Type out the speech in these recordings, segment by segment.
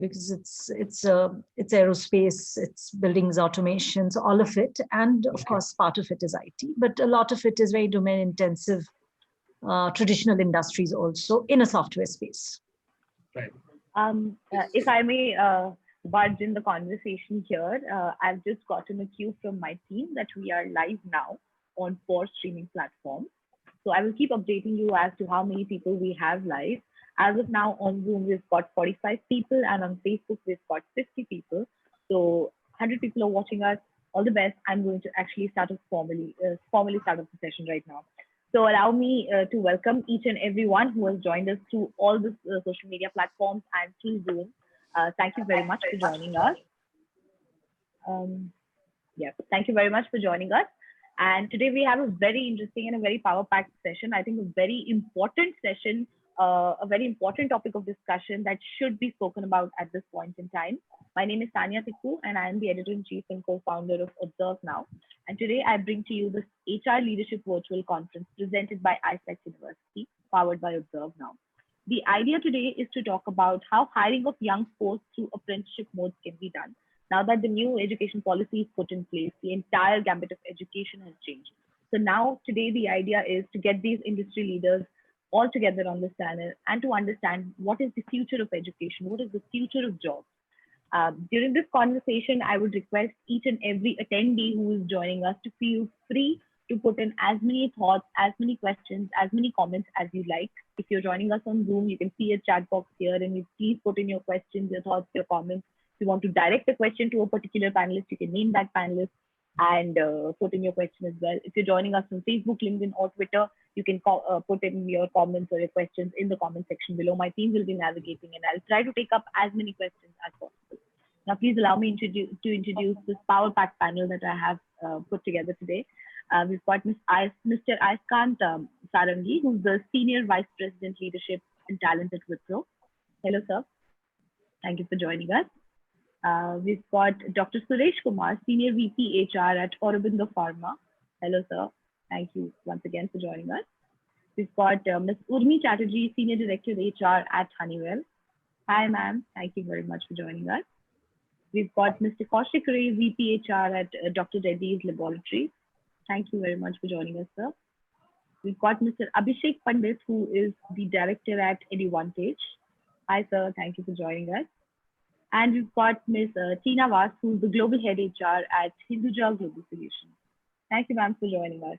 because it's aerospace, it's buildings automation, so all of it, and of course part of it is IT, but a lot of it is very domain intensive, traditional industries also in a software space. Right. If I may budge in the conversation here, I've just gotten a cue from my team that we are live now on 4 streaming platforms. So I will keep updating you as to how many people we have live. As of now, on Zoom, we've got 45 people, and on Facebook, we've got 50 people. So 100 people are watching us. All the best. I'm going to actually start formally start off the session right now. So allow me to welcome each and everyone who has joined us through all the social media platforms and through Zoom. Thank you very much for joining us. Thank you very much for joining us. And today we have a very interesting and a very power-packed session. I think a very important session, a very important topic of discussion that should be spoken about at this point in time. My name is Tanya Tikku, and I am the editor-in-chief and co-founder of ObserveNow. And today I bring to you this HR Leadership Virtual Conference presented by AISECT University, powered by ObserveNow. The idea today is to talk about how hiring of young folks through apprenticeship modes can be done. Now that the new education policy is put in place, the entire gambit of education has changed. So now today the idea is to get these industry leaders all together on this channel and to understand what is the future of education, what is the future of jobs. During this conversation, I would request each and every attendee who is joining us to feel free to put in as many thoughts, as many questions, as many comments as you like. If you're joining us on Zoom, you can see a chat box here, and you please put in your questions, your thoughts, your comments. If you want to direct a question to a particular panelist, you can name that panelist and put in your question as well. If you're joining us on Facebook, LinkedIn, or Twitter, you can put in your comments or your questions in the comment section below. My team will be navigating, and I'll try to take up as many questions as possible. Now, please allow me to introduce this power-packed panel that I have put together today. We've got Mr. Aiskant Sarangi, who's the Senior Vice President, Leadership and Talent at Wipro. Hello, sir. Thank you for joining us. We've got Dr. Suresh Kumar, Senior VP HR at Aurobindo Pharma. Hello, sir. Thank you once again for joining us. We've got Ms. Urmi Chatterjee, Senior Director HR at Honeywell. Hi, ma'am. Thank you very much for joining us. We've got Mr. Kaushik Ray, VP HR at Dr. Reddy's Laboratories. Thank you very much for joining us, sir. We've got Mr. Abhishek Pandit, who is the Director at Advantage. Hi, sir. Thank you for joining us. And we've got Ms. Tina Vas, who's the Global Head HR at Hinduja Global Solutions. Thank you, ma'am, for joining us.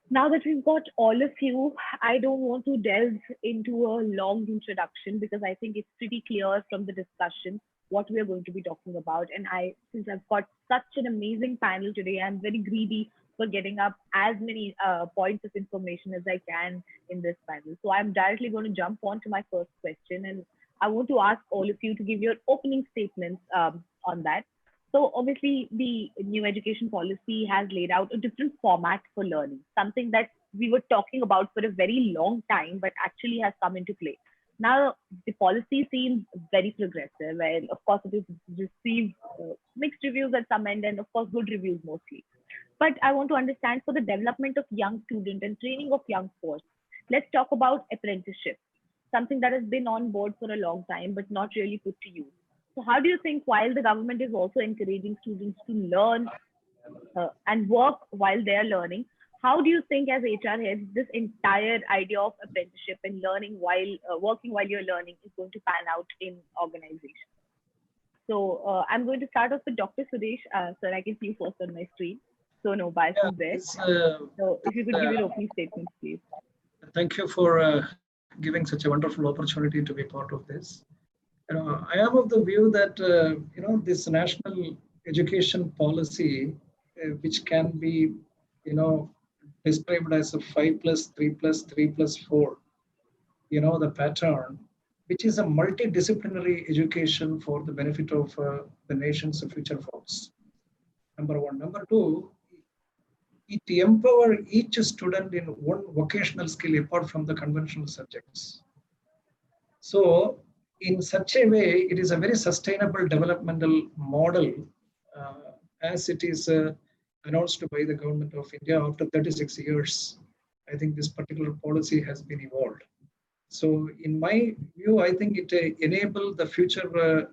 Now that we've got all of you, I don't want to delve into a long introduction because I think it's pretty clear from the discussion what we are going to be talking about. And since I've got such an amazing panel today, I'm very greedy for getting up as many points of information as I can in this panel. So I'm directly going to jump on to my first question. And I want to ask all of you to give your opening statements on that. So obviously the new education policy has laid out a different format for learning, something that we were talking about for a very long time, but actually has come into play. Now, the policy seems very progressive, and of course, it has received mixed reviews at some end, and of course, good reviews mostly. But I want to understand for the development of young students and training of young force, let's talk about apprenticeship, something that has been on board for a long time, but not really put to use. So how do you think, while the government is also encouraging students to learn and work while they're learning, how do you think as HR heads, this entire idea of apprenticeship and learning while working while you're learning is going to pan out in organizations? So I'm going to start off with Dr. Suresh. Sir, I can see you first on my screen. So no bias there. So if you could give your opening statements, please. Thank you for giving such a wonderful opportunity to be part of this. I am of the view that this national education policy, which can be described as a 5+3+3+4, the pattern, which is a multidisciplinary education for the benefit of the nation's future folks. Number one. Number two, it empowers each student in one vocational skill apart from the conventional subjects. So in such a way, it is a very sustainable developmental model as it is announced by the government of India after 36 years. I think this particular policy has been evolved. So in my view, I think it enable the future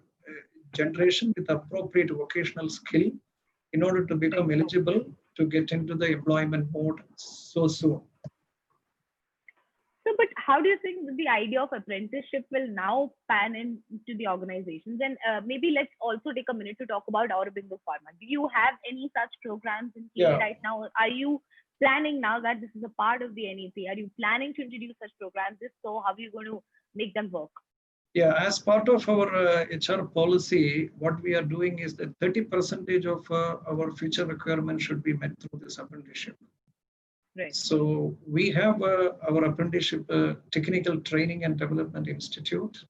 generation with appropriate vocational skill in order to become eligible to get into the employment mode so soon. So, but how do you think that the idea of apprenticeship will now pan into the organizations? And maybe let's also take a minute to talk about Aurobindo Pharma. Do you have any such programs in play right now? Are you planning now that this is a part of the NEP? Are you planning to introduce such programs? If so, how are you going to make them work? Yeah, as part of our HR policy, what we are doing is that 30% of our future requirement should be met through this apprenticeship. Right. So we have our apprenticeship technical training and development institute,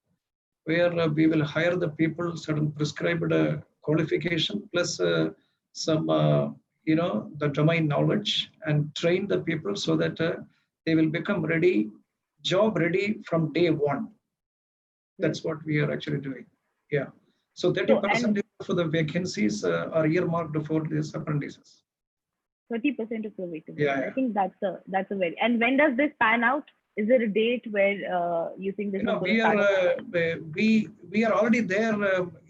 where we will hire the people certain prescribed qualification plus some the domain knowledge, and train the people so that they will become ready, job ready from day one. That's what we are actually doing. Yeah. So 30% for the vacancies are earmarked for these apprentices. 30% of the vacancies. Yeah. I think that's a very. And when does this pan out? Is there a date where you think this is going to start? We are already there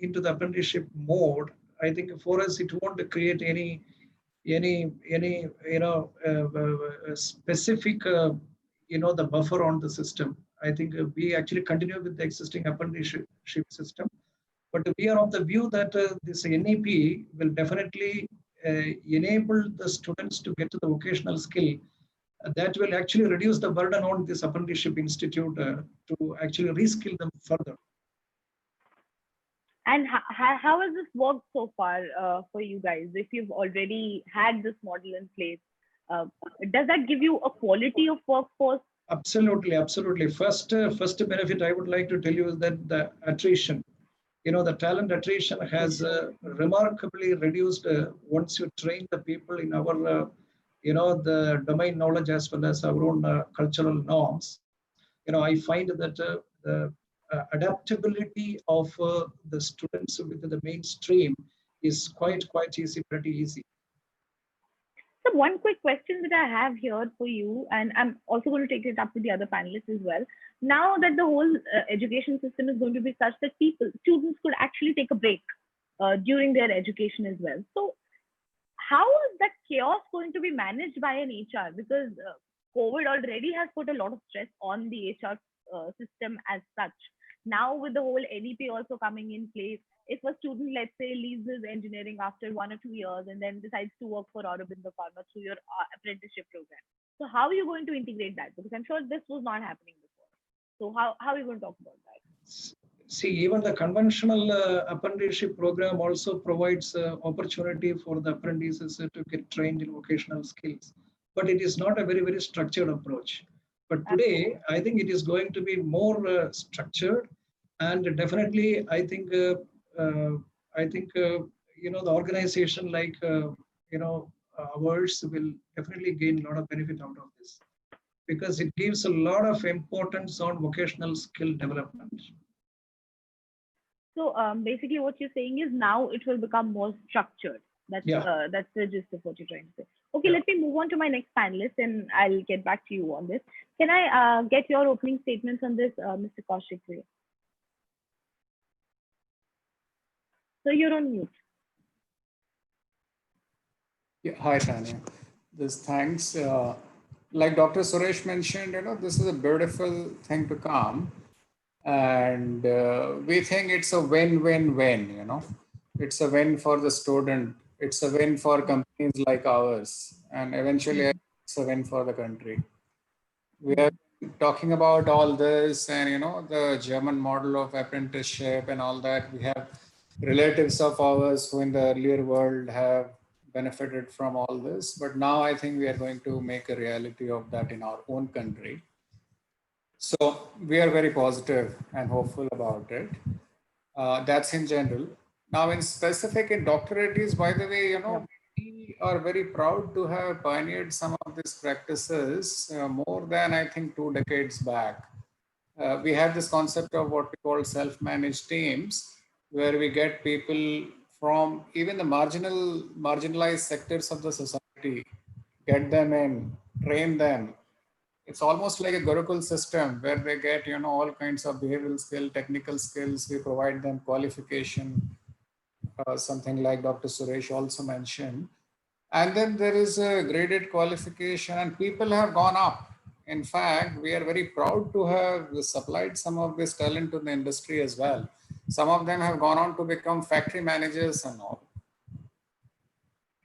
into the apprenticeship mode. I think for us it won't create any specific the buffer on the system. I think we actually continue with the existing apprenticeship system, but we are of the view that this NEP will definitely enable the students to get to the vocational skill that will actually reduce the burden on this apprenticeship institute to actually reskill them further. And how has this worked so far for you guys? If you've already had this model in place, does that give you a quality of workforce? Absolutely, absolutely. First benefit I would like to tell you is that the attrition, the talent attrition has remarkably reduced once you train the people in our, the domain knowledge as well as our own cultural norms. I find that the adaptability of the students with the mainstream is quite easy, pretty easy. So one quick question that I have here for you, and I'm also going to take it up with the other panelists as well. Now that the whole education system is going to be such that students could actually take a break during their education as well. So how is that chaos going to be managed by an HR? Because COVID already has put a lot of stress on the HR system as such. Now with the whole NEP also coming in place, if a student, let's say, leaves his engineering after 1 or 2 years and then decides to work for Aurobindo Pharma through your apprenticeship program, so how are you going to integrate that? Because I'm sure this was not happening before. So how are you going to talk about that? See, even the conventional apprenticeship program also provides opportunity for the apprentices to get trained in vocational skills, but it is not a very structured approach. But today, I think it is going to be more structured, and definitely, I think the organization like ours will definitely gain a lot of benefit out of this, because it gives a lot of importance on vocational skill development. So basically, what you're saying is now it will become more structured. That's the gist of what you're trying to say. Okay, let me move on to my next panelist, and I'll get back to you on this. Can I get your opening statements on this, Mr. Kaushik? So you're on mute. Yeah, hi, Tanya. Thanks. Like Dr. Suresh mentioned, this is a beautiful thing to come. And we think it's a win-win-win, It's a win for the student. It's a win for companies like ours. And eventually it's a win for the country. We are talking about all this and, the German model of apprenticeship and all that. We have relatives of ours who in the earlier world have benefited from all this. But now I think we are going to make a reality of that in our own country. So we are very positive and hopeful about it. That's in general. Now in specific in doctorates, by the way, we are very proud to have pioneered some of these practices more than I think 2 decades back. We have this concept of what we call self-managed teams, where we get people from even the marginalized sectors of the society, get them in, train them, it's almost like a Gurukul system where they get, all kinds of behavioral skill, technical skills. We provide them qualification, something like Dr. Suresh also mentioned. And then there is a graded qualification, and people have gone up. In fact, we are very proud to have supplied some of this talent to the industry as well. Some of them have gone on to become factory managers and all.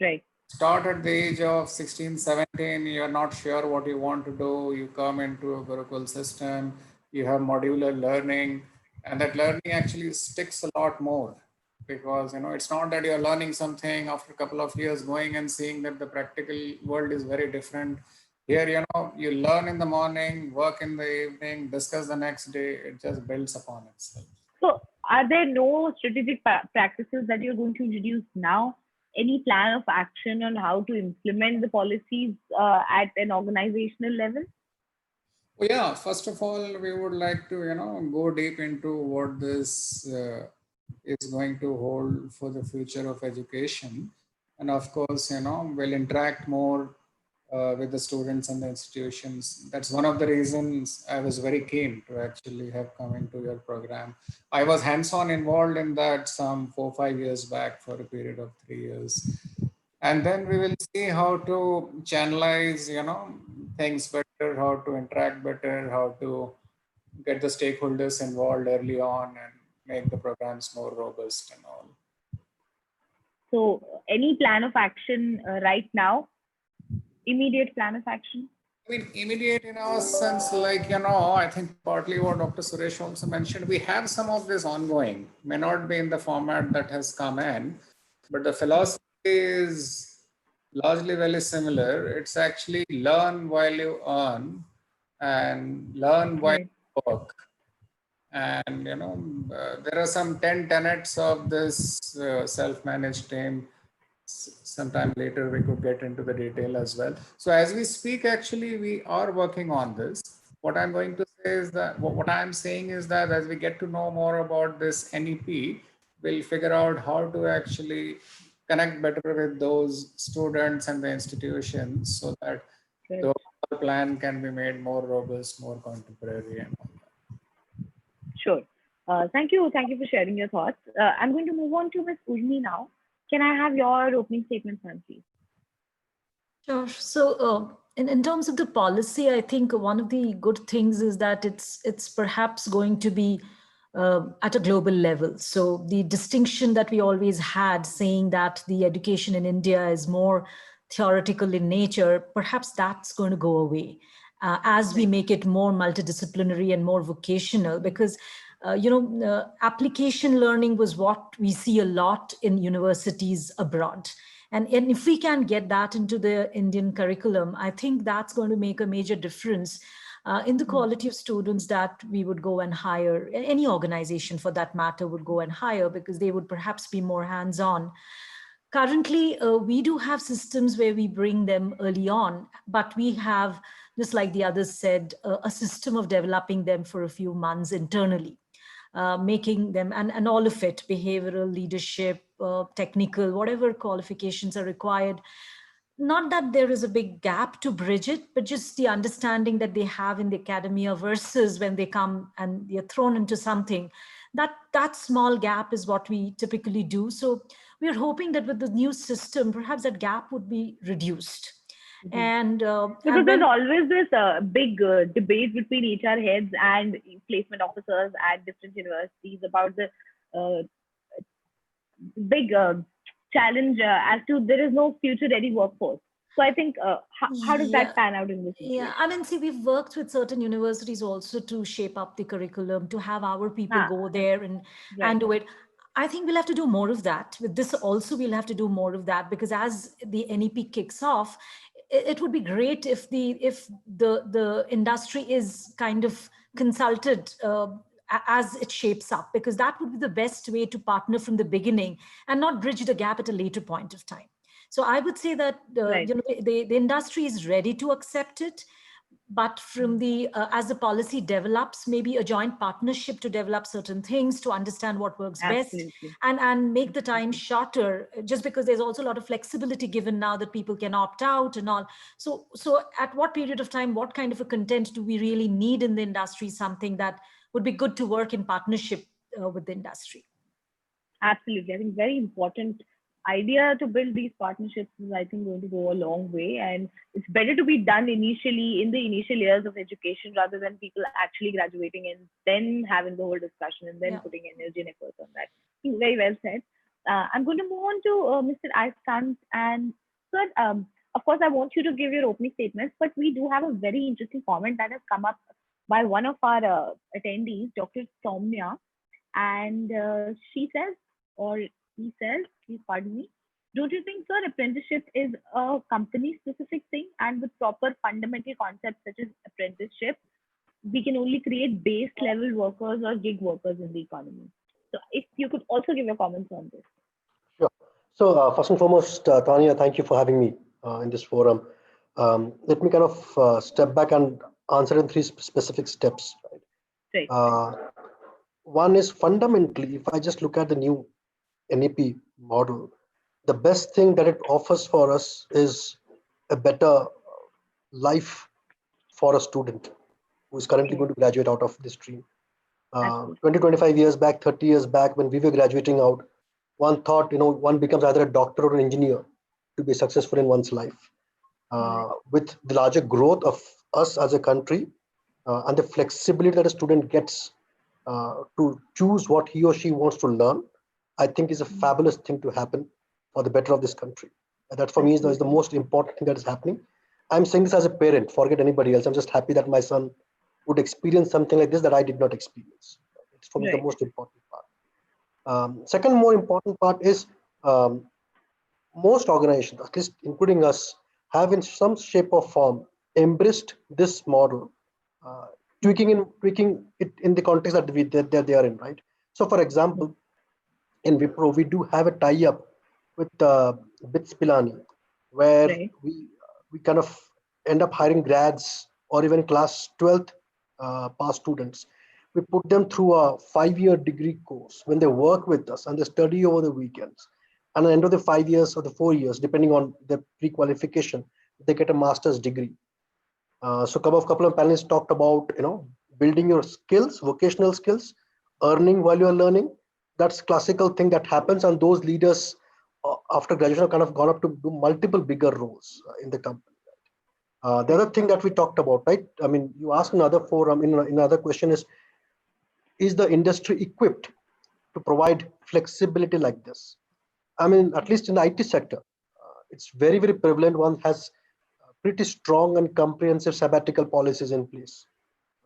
Right. Start at the age of 16, 17, you're not sure what you want to do. You come into a Gurukul system, you have modular learning, and that learning actually sticks a lot more because, it's not that you're learning something after a couple of years going and seeing that the practical world is very different. Here, you learn in the morning, work in the evening, discuss the next day, it just builds upon itself. So are there no strategic practices that you're going to introduce now? Any plan of action on how to implement the policies at an organizational level? Well, yeah, first of all, we would like to, go deep into what this is going to hold for the future of education. And of course, we'll interact more with the students and the institutions. That's one of the reasons I was very keen to actually have come into your program. I was hands-on involved in that some 4 or 5 years back for a period of 3 years. And then we will see how to channelize, things better, how to interact better, how to get the stakeholders involved early on and make the programs more robust and all. So any plan of action right now? Immediate plan of action? I mean, immediate in our sense, like, I think partly what Dr. Suresh also mentioned, we have some of this ongoing, may not be in the format that has come in, but the philosophy is largely very similar. It's actually learn while you earn and learn while you work. And, there are some 10 tenets of this self-managed team. Sometime later we could get into the detail as well. So as we speak, actually we are working on this. What I'm going to say is that what I'm saying is that as we get to know more about this NEP, we'll figure out how to actually connect better with those students and the institutions so that the plan can be made more robust, more contemporary and all that. Sure. Thank you. Thank you for sharing your thoughts. I'm going to move on to Ms. Urmi now. Can I have your opening statement, ma'am, please? Sure. So in terms of the policy, I think one of the good things is that it's perhaps going to be at a global level. So the distinction that we always had saying that the education in India is more theoretical in nature, perhaps that's going to go away as we make it more multidisciplinary and more vocational, because application learning was what we see a lot in universities abroad. And if we can get that into the Indian curriculum, I think that's going to make a major difference in the quality of students that we would go and hire. Any organization for that matter would go and hire because they would perhaps be more hands-on. Currently, we do have systems where we bring them early on, but we have, just like the others said, a system of developing them for a few months internally. Making them, and all of it, behavioral, leadership, technical, whatever qualifications are required. Not that there is a big gap to bridge it, but just the understanding that they have in the academia versus when they come and they're thrown into something. That small gap is what we typically do. So we're hoping that with the new system, perhaps that gap would be reduced. And because there's always this big debate between HR heads and placement officers at different universities about the big challenge as to there is no future ready workforce. So I think how does that pan out in this situation? Yeah, I mean, see, we've worked with certain universities also to shape up the curriculum, to have our people go there and do it. I think we'll have to do more of that. With this also, we'll have to do more of that, because as the NEP kicks off, it would be great if the industry is kind of consulted as it shapes up, because that would be the best way to partner from the beginning and not bridge the gap at a later point of time. So I would say that the industry is ready to accept it, but from the as the policy develops, maybe a joint partnership to develop certain things, to understand what works best, Absolutely. and make the time shorter, just because there's also a lot of flexibility given now that people can opt out and all. So at what period of time, what kind of a content do we really need in the industry, something that would be good to work in partnership with the industry? Absolutely. I think very important idea to build these partnerships is, I think, going to go a long way. And it's better to be done initially in the initial years of education rather than people actually graduating and then having the whole discussion and then putting energy and effort on that. I think very well said. I'm going to move on to Mr. AISECT. And sir, of course, I want you to give your opening statements, but we do have a very interesting comment that has come up by one of our attendees, Dr. Soumya. And she says, or he says, please pardon me, don't you think, sir, apprenticeship is a company specific thing, and with proper fundamental concepts such as apprenticeship, we can only create base level workers or gig workers in the economy? So if you could also give your comments on this. Sure. So first and foremost, Tanya, thank you for having me in this forum. Let me kind of step back and answer in three specific steps. Right. One is fundamentally, if I just look at the new NEP model, the best thing that it offers for us is a better life for a student who is currently going to graduate out of this stream. 20, 25 years back, 30 years back, when we were graduating out, one thought, one becomes either a doctor or an engineer to be successful in one's life. With the larger growth of us as a country and the flexibility that a student gets to choose what he or she wants to learn, I think is a fabulous thing to happen for the better of this country. And that for me is the most important thing that is happening. I'm saying this as a parent, forget anybody else. I'm just happy that my son would experience something like this that I did not experience. It's for me the most important part. Second more important part is most organizations, at least including us, have in some shape or form embraced this model, tweaking it in the context that they are in, right? So for example, in Wipro, we do have a tie-up with BITS Pilani, where we kind of end up hiring grads or even class 12th pass students. We put them through a 5-year degree course when they work with us and they study over the weekends. And at the end of the 5 years or the 4 years, depending on their pre-qualification, they get a master's degree. So a couple of panelists talked about, building your skills, vocational skills, earning while you're learning. That's classical thing that happens, and those leaders after graduation have kind of gone up to do multiple bigger roles in the company. The other thing that we talked about, right? I mean, you asked another forum in another question is the industry equipped to provide flexibility like this? I mean, at least in the IT sector, it's very, very prevalent. One has pretty strong and comprehensive sabbatical policies in place.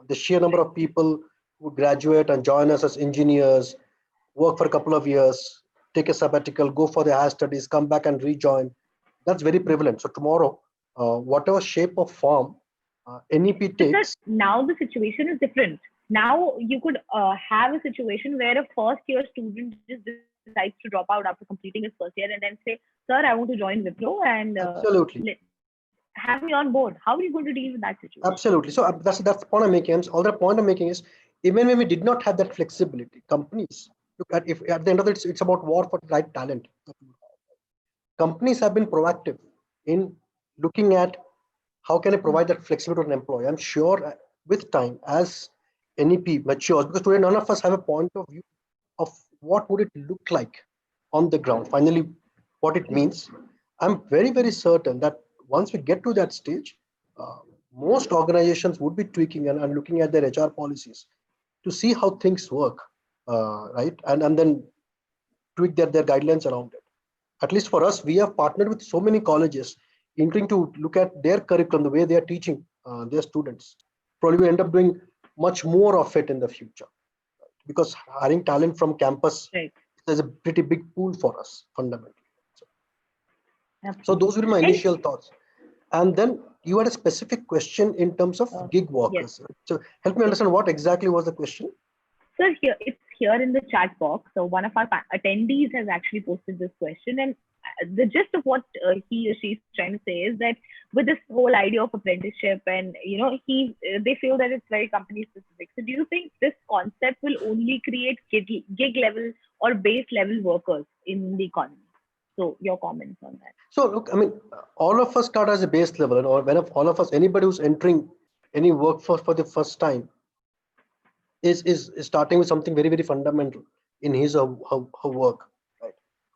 The sheer number of people who graduate and join us as engineers, work for a couple of years, take a sabbatical, go for their higher studies, come back and rejoin, that's very prevalent. So tomorrow, whatever shape or form NEP takes. Now the situation is different. Now you could have a situation where a first-year student just decides to drop out after completing his first year and then say, "Sir, I want to join Wipro and absolutely have me on board." How are you going to deal with that situation? Absolutely. So that's the point I'm making. And all the point I'm making is, even when we did not have that flexibility, companies look at, if at the end of it, it's about war for the right talent. Companies have been proactive in looking at how can I provide that flexibility to an employee. I'm sure with time, as NEP matures, because today none of us have a point of view of what would it look like on the ground, finally what it means. I'm very, very certain that once we get to that stage, most organizations would be tweaking and looking at their HR policies to see how things work, right? And then tweak their guidelines around it. At least for us, we have partnered with so many colleges, including to look at their curriculum, the way they are teaching their students. Probably we end up doing much more of it in the future, because hiring talent from campus, there's a pretty big pool for us fundamentally. So those were my initial thoughts. And then you had a specific question in terms of gig workers. Yes. So help me understand what exactly was the question. Sir, it's here in the chat box. So one of our attendees has actually posted this question, and the gist of what he or she is trying to say is that with this whole idea of apprenticeship, and they feel that it's very company specific. So do you think this concept will only create gig level or base level workers in the economy? So your comments on that. So look, I mean, all of us start as a base level, and all of us, anybody who's entering any workforce for the first time is starting with something very, very fundamental in his or her work. Right?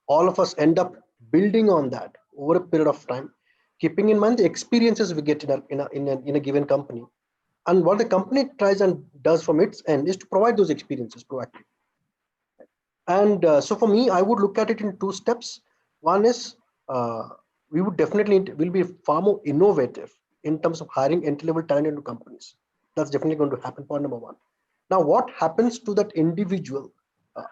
All of us end up building on that over a period of time, keeping in mind the experiences we get in a given company, and what the company tries and does from its end is to provide those experiences proactively. And so for me, I would look at it in two steps. One is we would definitely will be far more innovative in terms of hiring entry-level talent into companies. That's definitely going to happen. Point number one. Now, what happens to that individual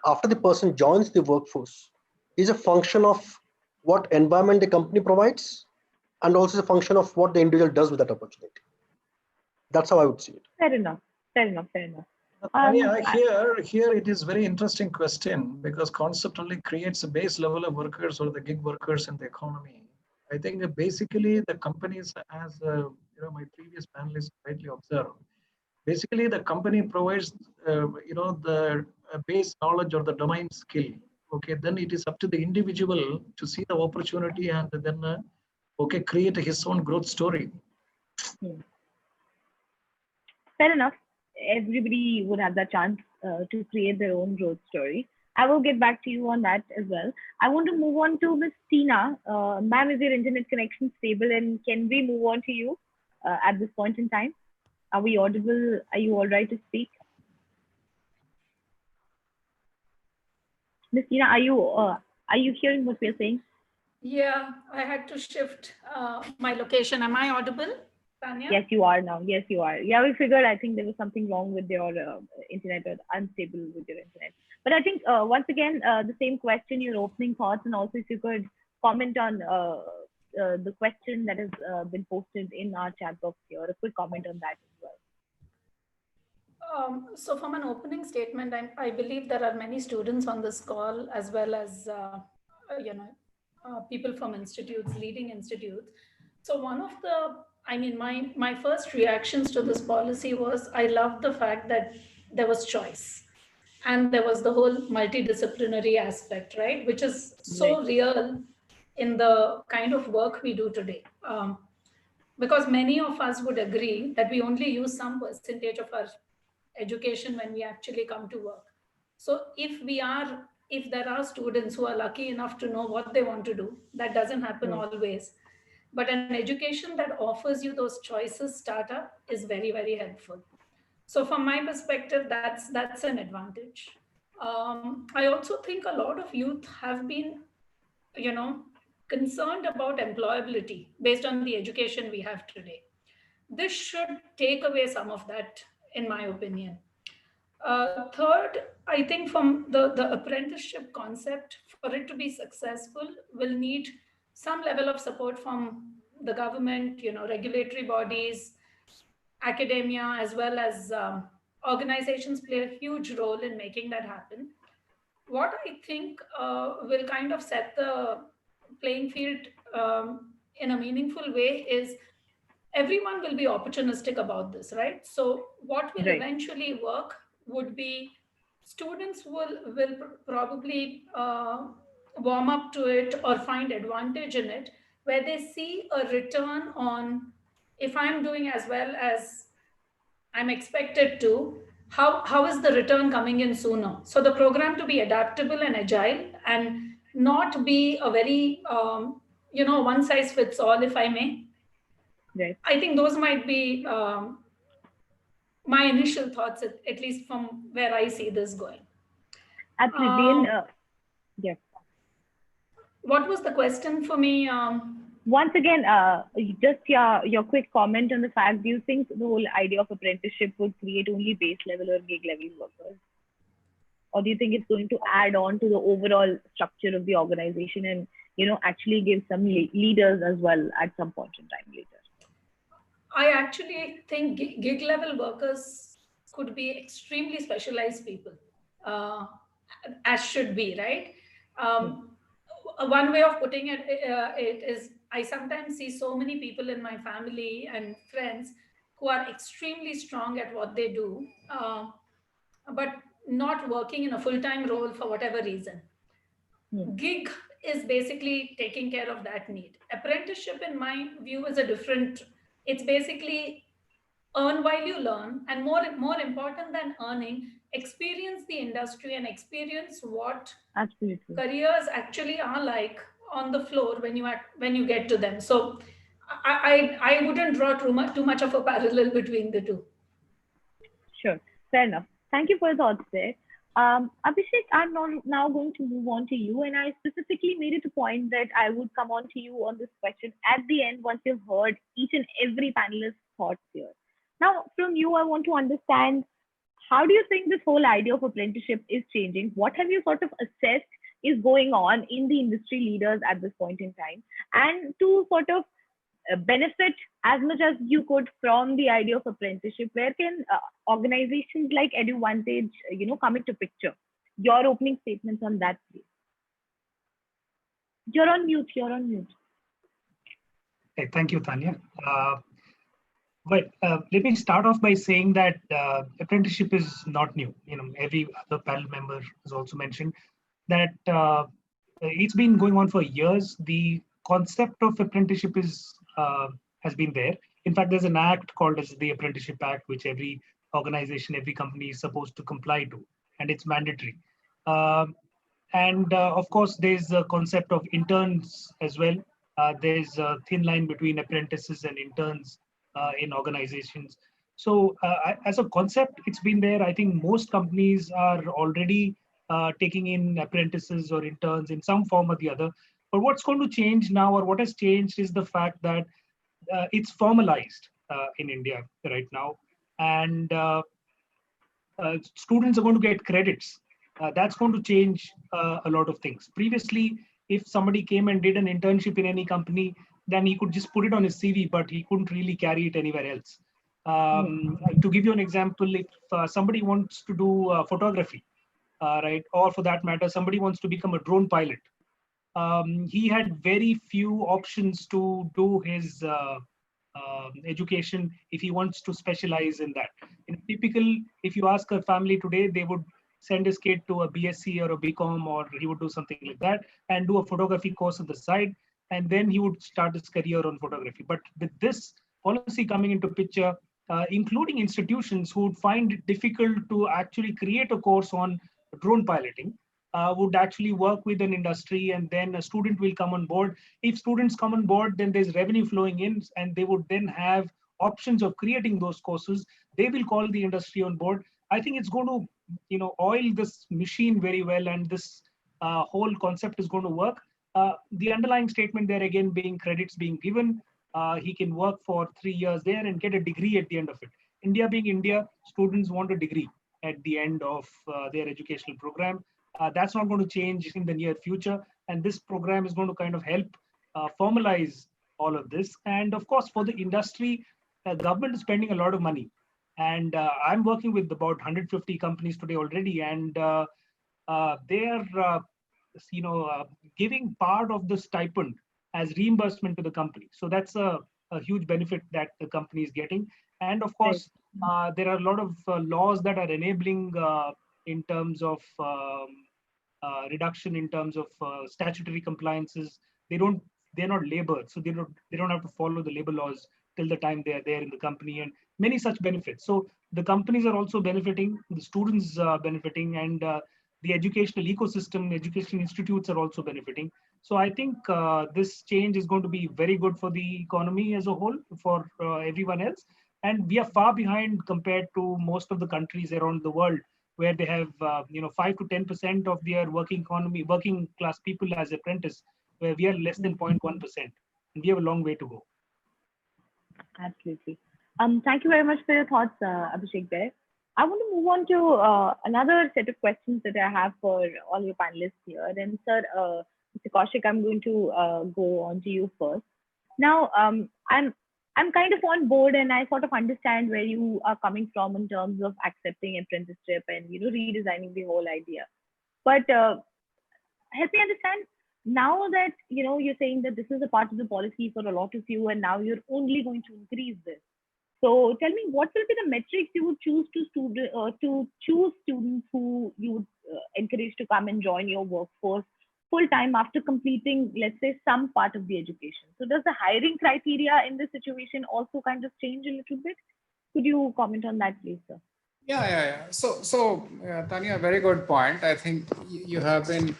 after the person joins the workforce is a function of what environment the company provides, and also a function of what the individual does with that opportunity. That's how I would see it. Fair enough. Fair enough. Fair enough. Here it is very interesting question, because conceptually creates a base level of workers or the gig workers in the economy. I think basically the companies, as my previous panelists rightly observed, basically the company provides the base knowledge or the domain skill. Okay, then it is up to the individual to see the opportunity and then create his own growth story. Fair enough. Everybody would have that chance to create their own growth story. I will get back to you on that as well. I want to move on to Ms. Tina. Ma'am, is your internet connection stable, and can we move on to you at this point in time? Are we audible? Are you all right to speak? Ms. Tina, are you hearing what we're saying? Yeah, I had to shift my location. Am I audible, Tanya? Yes, you are now. Yes, you are. Yeah, we figured, I think there was something wrong with your internet, or unstable with your internet. But I think once again, the same question, your opening thoughts, and also if you could comment on the question that has been posted in our chat box here, a quick comment on that as well. So from an opening statement, I believe there are many students on this call, as well as people from institutes, leading institutes. So one of the, my first reactions to this policy was, I loved the fact that there was choice, and there was the whole multidisciplinary aspect, right? Which is so real in the kind of work we do today. Because many of us would agree that we only use some percentage of our education when we actually come to work. So if there are students who are lucky enough to know what they want to do, that doesn't happen always. But an education that offers you those choices startup is very, very helpful. So from my perspective, that's an advantage. I also think a lot of youth have been, concerned about employability based on the education we have today. This should take away some of that, in my opinion. Third, I think from the apprenticeship concept, for it to be successful, will need some level of support from the government, regulatory bodies, academia, as well as organizations play a huge role in making that happen. What I think will kind of set the playing field in a meaningful way is everyone will be opportunistic about this, right? So what will eventually work would be students will probably warm up to it or find advantage in it, where they see a return on, if I'm doing as well as I'm expected to, how is the return coming in sooner? So the program to be adaptable and agile, and not be a very, one size fits all, if I may. Right. I think those might be my initial thoughts, at least from where I see this going. Absolutely. Yes. What was the question for me? Once again, just your quick comment on the fact, do you think the whole idea of apprenticeship would create only base level or gig level workers? Or do you think it's going to add on to the overall structure of the organization and, actually give some leaders as well at some point in time later? I actually think gig level workers could be extremely specialized people, as should be, right? one way of putting it is, I sometimes see so many people in my family and friends who are extremely strong at what they do, but not working in a full-time role for whatever reason. Gig is basically taking care of that need. Apprenticeship, in my view, is a different, it's basically earn while you learn, and more important than earning, experience the industry and experience what careers actually are like on the floor when you get to them. So I wouldn't draw too much of a parallel between the two. Sure, fair enough. Thank you for your thoughts there. Abhishek, I'm now going to move on to you, and I specifically made it a point that I would come on to you on this question at the end once you've heard each and every panelist's thoughts here. Now, from you, I want to understand, how do you think this whole idea of apprenticeship is changing? What have you sort of assessed is going on in the industry leaders at this point in time? And to sort of benefit as much as you could from the idea of apprenticeship, where can organizations like EduVantage, come into picture? Your opening statements on that, please. You're on mute. Hey, thank you, Tanya. But let me start off by saying that apprenticeship is not new. Every other panel member has also mentioned that it's been going on for years. The concept of apprenticeship has been there. In fact, there's an act called as the Apprenticeship Act, which every organization, every company is supposed to comply to, and it's mandatory. And of course, there's a concept of interns as well. There's a thin line between apprentices and interns in organizations. So as a concept, it's been there. I think most companies are already taking in apprentices or interns in some form or the other. But what's going to change now, or what has changed, is the fact that it's formalized in India right now. And students are going to get credits. That's going to change a lot of things. Previously, if somebody came and did an internship in any company, then he could just put it on his CV, but he couldn't really carry it anywhere else. To give you an example, if somebody wants to do photography, right, or for that matter, somebody wants to become a drone pilot, he had very few options to do his education if he wants to specialize in that. If you ask a family today, they would send his kid to a BSc or a BCom, or he would do something like that and do a photography course on the side, and then he would start his career on photography. But with this policy coming into picture, including institutions who would find it difficult to actually create a course on drone piloting, would actually work with an industry, and then a student will come on board. If students come on board, then there's revenue flowing in, and they would then have options of creating those courses. They will call the industry on board. I think it's going to, oil this machine very well, and this whole concept is going to work. The underlying statement there again being credits being given. He can work for 3 years there and get a degree at the end of it. India being India, students want a degree at the end of their educational program. That's not going to change in the near future. And this program is going to kind of help formalize all of this. And of course, for the industry, the government is spending a lot of money. And I'm working with about 150 companies today already, and they're giving part of the stipend as reimbursement to the company. So that's a huge benefit that the company is getting. And of course, there are a lot of laws that are enabling in terms of reduction in terms of statutory compliances. They're not labored, so they don't have to follow the labor laws till the time they are there in the company, and many such benefits. So the companies are also benefiting, the students are benefiting, and the educational ecosystem, education institutes are also benefiting. So I think this change is going to be very good for the economy as a whole, for everyone else. And we are far behind compared to most of the countries around the world, where they have 5 to 10% of their working class people as apprentices, where we are less than 0.1%, and we have a long way to go. Absolutely. Thank you very much for your thoughts, Abhishek there. I want to move on to another set of questions that I have for all your panelists here. And sir, Mr. Kaushik, I'm going to go on to you first. Now, I'm kind of on board, and I sort of understand where you are coming from in terms of accepting apprenticeship and redesigning the whole idea. But help me understand, now that you're saying that this is a part of the policy for a lot of you, and now you're only going to increase this. So tell me, what will be the metrics you would choose to choose students who you would encourage to come and join your workforce full time after completing, let's say, some part of the education? So does the hiring criteria in this situation also kind of change a little bit? Could you comment on that, please, sir? Yeah. So Tanya, very good point. I think you have been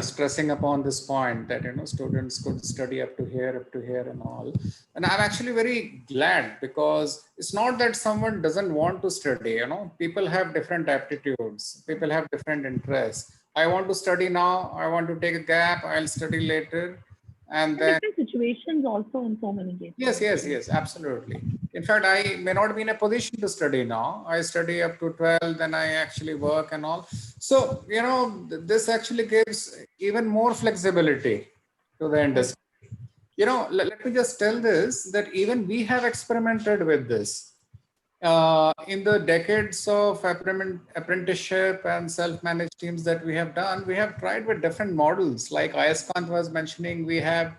stressing upon this point that students could study up to here and all, and I'm actually very glad, because it's not that someone doesn't want to study. People have different aptitudes, people have different interests. I want to study now, I want to take a gap, I'll study later, and then different situations also in so many cases. yes, absolutely. In fact, I may not be in a position to study now. I study up to 12, then I actually work and all. So, this actually gives even more flexibility to the industry. Let me just tell this, that even we have experimented with this. In the decades of apprenticeship and self-managed teams that we have done, we have tried with different models. Like AISECT was mentioning, we had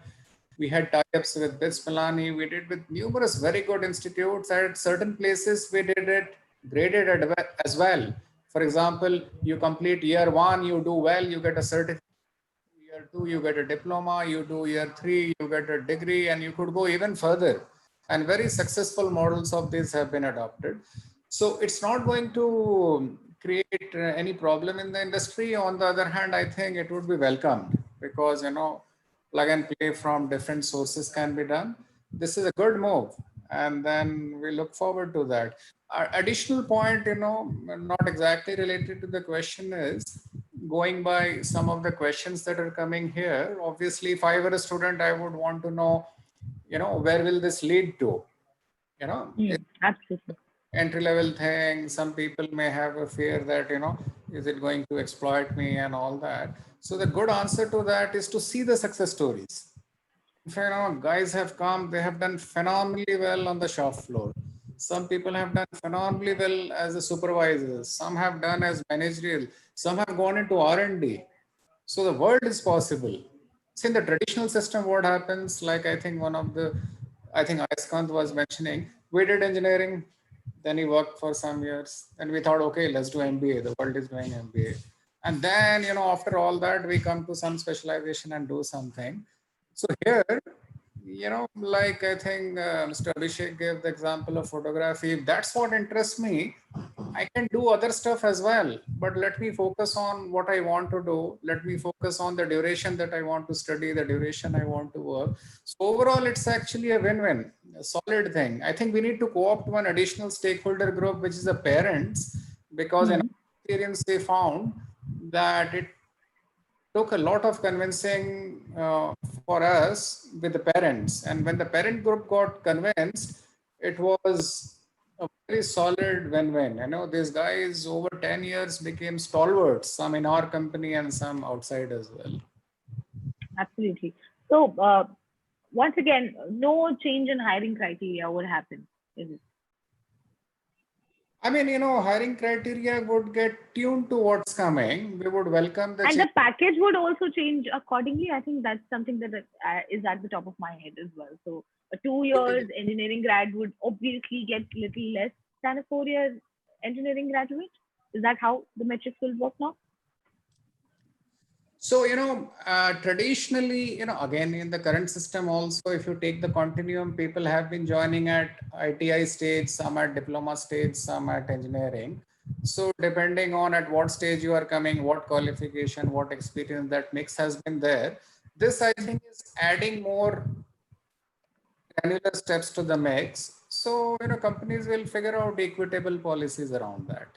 tie-ups with BITS Milani. We did with numerous very good institutes. At certain places, we did it graded as well. For example, you complete year 1, you do well, you get a certificate. Year 2, you get a diploma. You do year 3, you get a degree, and you could go even further. And very successful models of this have been adopted. So it's not going to create any problem in the industry. On the other hand, I think it would be welcomed, because plug and play from different sources can be done. This is a good move, and then we look forward to that. Our additional point, not exactly related to the question, is going by some of the questions that are coming here. Obviously, if I were a student, I would want to know, where will this lead to? Absolutely. Entry level thing. Some people may have a fear that, is it going to exploit me and all that. So the good answer to that is to see the success stories. If guys have come, they have done phenomenally well on the shop floor. Some people have done phenomenally well as a supervisors. Some have done as managerial. Some have gone into R&D. So the world is possible. See, in the traditional system, what happens, like I think AISECT was mentioning, we did engineering, then he worked for some years. Then we thought, okay, let's do MBA. The world is doing MBA. And then, after all that, we come to some specialization and do something. So here, like I think Mr. Abhishek gave the example of photography. If that's what interests me, I can do other stuff as well, but let me focus on what I want to do. Let me focus on the duration that I want to study, the duration I want to work. So overall, it's actually a win-win, a solid thing. I think we need to co-opt one additional stakeholder group, which is the parents, because in experience, they found that it took a lot of convincing for us with the parents. And when the parent group got convinced, it was a very solid win-win. These guys over 10 years became stalwarts, some in our company and some outside as well. Absolutely. So once again, no change in hiring criteria would happen, is it? I mean, hiring criteria would get tuned to what's coming. We would welcome the and the package would also change accordingly. I think that's something that is at the top of my head as well. So a 2 years engineering grad would obviously get little less than a 4-year engineering graduate. Is that how the metrics will work now? So, traditionally, again, in the current system also, if you take the continuum, people have been joining at ITI stage, some at diploma stage, some at engineering. So depending on at what stage you are coming, what qualification, what experience, that mix has been there. This, I think, is adding more granular steps to the mix. So, companies will figure out equitable policies around that.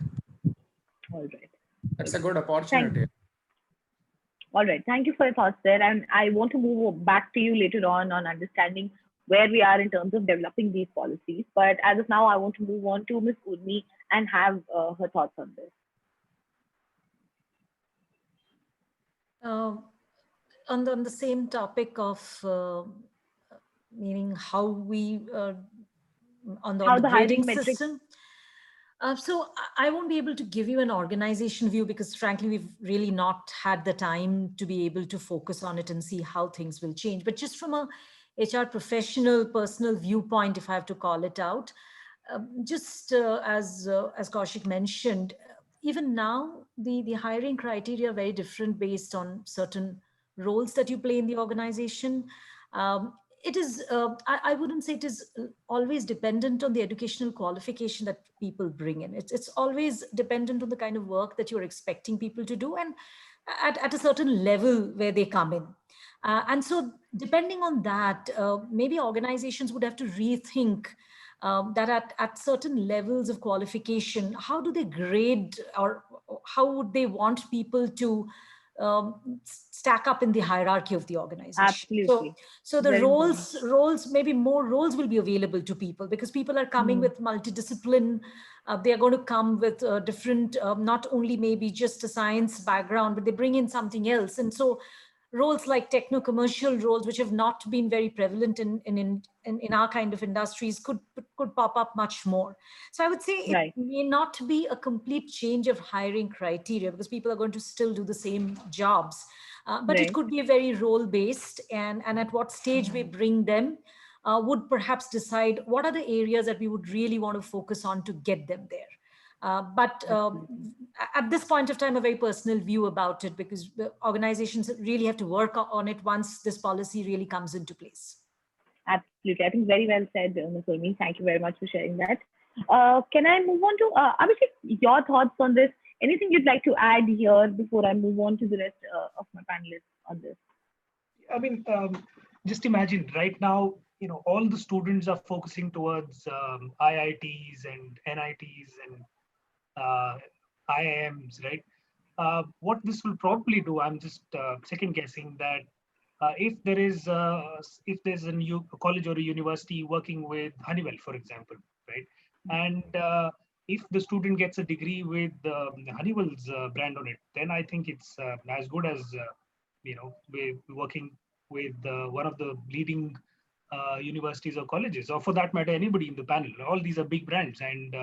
All right. That's a good opportunity. All right. Thank you for your thoughts there. And I want to move back to you later on understanding where we are in terms of developing these policies. But as of now, I want to move on to Ms. Urmi and have her thoughts on this. On the same topic of meaning how we on the grading system. So I won't be able to give you an organization view because frankly, we've really not had the time to be able to focus on it and see how things will change. But just from a HR professional, personal viewpoint, if I have to call it out, just as Kaushik mentioned, even now the hiring criteria are very different based on certain roles that you play in the organization. It is, I wouldn't say it is always dependent on the educational qualification that people bring in. It's always dependent on the kind of work that you're expecting people to do and at a certain level where they come in. And so depending on that, maybe organizations would have to rethink that at certain levels of qualification, how do they grade or how would they want people to stack up in the hierarchy of the organization? Absolutely. So the Very roles, maybe more roles will be available to people because people are coming with multidiscipline. They are going to come with different, not only maybe just a science background, but they bring in something else. And so roles like techno-commercial roles, which have not been very prevalent in our kind of industries, could pop up much more. So I would say it Right. may not be a complete change of hiring criteria because people are going to still do the same jobs, but it Right. could be a very role-based, and at what stage we bring them would perhaps decide what are the areas that we would really want to focus on to get them there. But at this point of time, a very personal view about it because the organizations really have to work on it once this policy really comes into place. Absolutely. I think very well said, Ms. Urmi. Thank you very much for sharing that. Can I move on to Abhishek, your thoughts on this? Anything you'd like to add here before I move on to the rest of my panelists on this? I mean, just imagine right now, all the students are focusing towards IITs and NITs and IIMs, right? What this will probably do, I'm just second guessing that if there's a new college or a university working with Honeywell, for example, right, and if the student gets a degree with Honeywell's brand on it, then I think it's as good as we're working with one of the leading universities or colleges, or for that matter, anybody in the panel. All these are big brands, and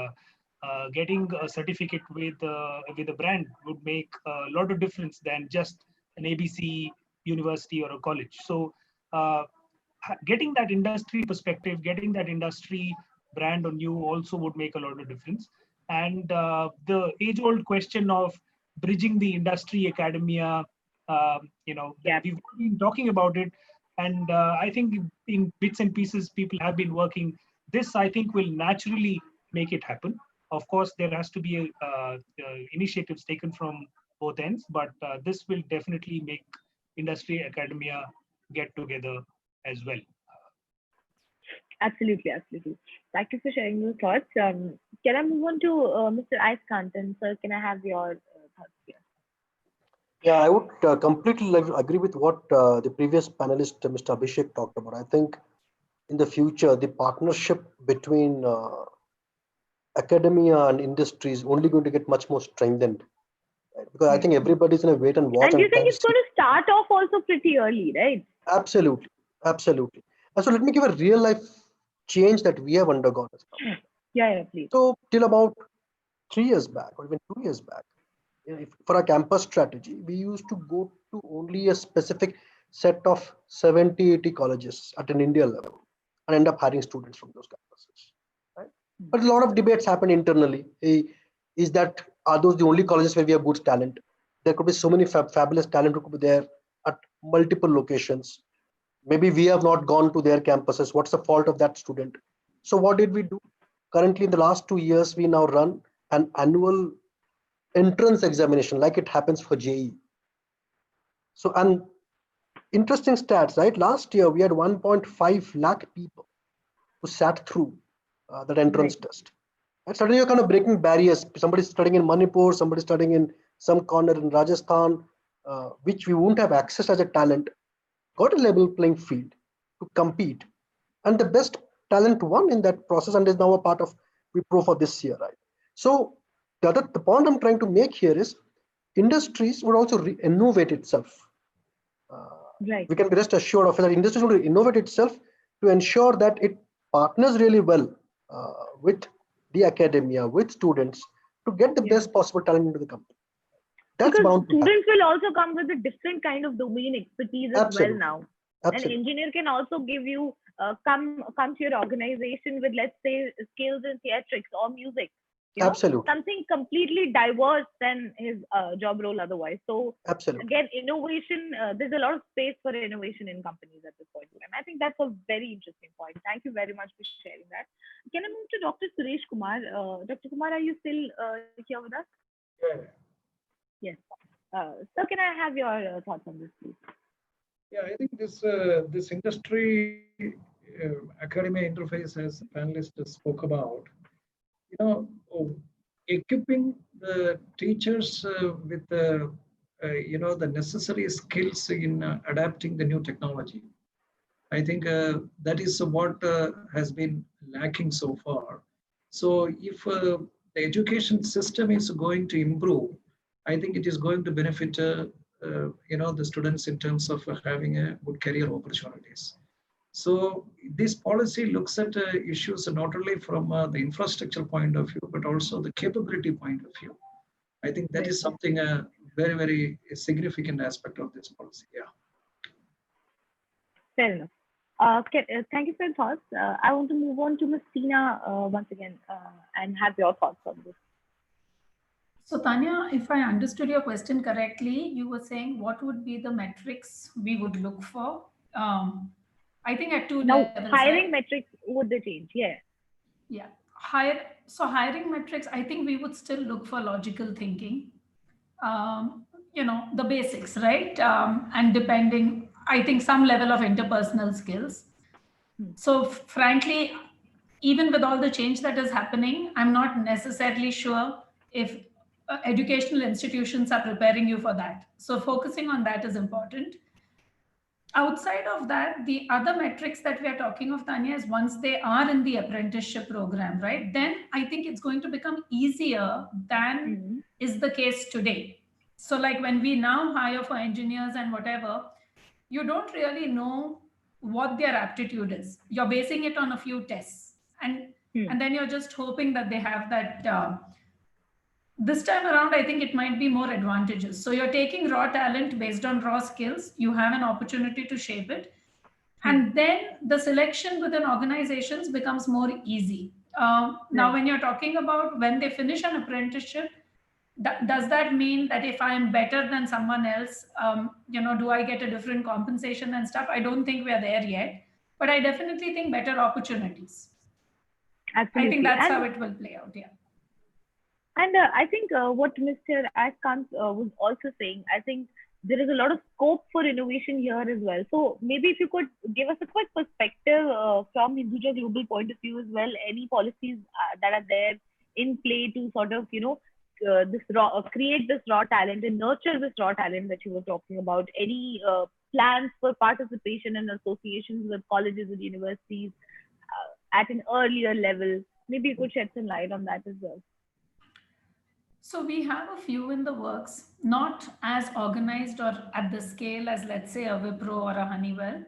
getting a certificate with a brand would make a lot of difference than just an ABC university or a college. So getting that industry perspective, getting that industry brand on you also would make a lot of difference. And the age-old question of bridging the industry academia, we've been talking about it, and I think in bits and pieces people have been working. This, I think, will naturally make it happen. Of course, there has to be initiatives taken from both ends, but this will definitely make industry academia get together as well. Absolutely, absolutely. Thank you for sharing your thoughts. Can I move on to Mr. AISECT? And sir, can I have your thoughts here? Yeah, I would completely agree with what the previous panelist, Mr. Abhishek, talked about. I think in the future, the partnership between academia and industry is only going to get much more strengthened. Right? Because I think everybody's in a wait and watch. And you think it's going to start off also pretty early, right? Absolutely, absolutely. And so let me give a real life change that we have undergone as well. Yeah, please. So till about 3 years back or even 2 years back, for our campus strategy, we used to go to only a specific set of 70, 80 colleges at an India level and end up hiring students from those campuses. Right? But a lot of debates happen internally. Are those the only colleges where we have good talent? There could be so many fabulous talent who could be there at multiple locations. Maybe we have not gone to their campuses. What's the fault of that student? So what did we do? Currently, in the last 2 years, we now run an annual entrance examination like it happens for JEE. So, and interesting stats, right? Last year, we had 1.5 lakh people who sat through that entrance test. And suddenly you're kind of breaking barriers. Somebody's studying in Manipur, somebody's studying in some corner in Rajasthan, which we wouldn't have access as a talent, got a level playing field to compete. And the best talent won in that process and is now a part of Wipro for this year, right? So the point I'm trying to make here is industries would also innovate itself. We can be rest assured of that industries will innovate itself to ensure that it partners really well with the academia, with students to get the best possible talent into the company. That's because bound to happen. students will also come with a different kind of domain expertise as Absolutely. well now. Absolutely. An engineer can also give you come to your organization with, let's say, skills in theatrics or music. Absolutely. Something completely diverse than his job role otherwise. So Absolutely. again, innovation. There's a lot of space for innovation in companies at this point in time. I think that's a very interesting point. Thank you very much for sharing that. Can I move to Dr. Suresh Kumar? Dr. Kumar, are you still here with us? Yeah. Yes. So can I have your thoughts on this, please? Yeah, I think this industry academia interface, as the panelists spoke about, equipping the teachers with the the necessary skills in adapting the new technology. I think that is what has been lacking so far. So if the education system is going to improve, I think it is going to benefit the students in terms of having a good career opportunities. So this policy looks at issues not only from the infrastructure point of view, but also the capability point of view. I think that is something very, very significant aspect of this policy. Yeah. Fair enough. Thank you for your thoughts. I want to move on to Ms. Tina once again and have your thoughts on this. So Tanya, if I understood your question correctly, you were saying what would be the metrics we would look for? I think at two now, levels. Hiring right? metrics, would they change? Yeah. Yeah. Hiring metrics, I think we would still look for logical thinking. The basics, right? And depending, I think some level of interpersonal skills. So frankly, even with all the change that is happening, I'm not necessarily sure if educational institutions are preparing you for that. So focusing on that is important. Outside of that, the other metrics that we are talking of, Tanya, is once they are in the apprenticeship program, right? Then I think it's going to become easier than is the case today. So like when we now hire for engineers and whatever, you don't really know what their aptitude is. You're basing it on a few tests. And then you're just hoping that they have that. This time around, I think it might be more advantageous. So you're taking raw talent based on raw skills. You have an opportunity to shape it. And then the selection within organizations becomes more easy. Now, when you're talking about when they finish an apprenticeship, does that mean that if I'm better than someone else, do I get a different compensation and stuff? I don't think we're there yet, but I definitely think better opportunities. Absolutely. I think that's how it will play out. Yeah. And I think what Mr. Askant was also saying, I think there is a lot of scope for innovation here as well. So maybe if you could give us a quick perspective from Hinduja Global point of view as well, any policies that are there in play to sort of, create this raw talent and nurture this raw talent that you were talking about, any plans for participation in associations with colleges and universities at an earlier level. Maybe you could shed some light on that as well. So we have a few in the works, not as organized or at the scale as, let's say, a Wipro or a Honeywell.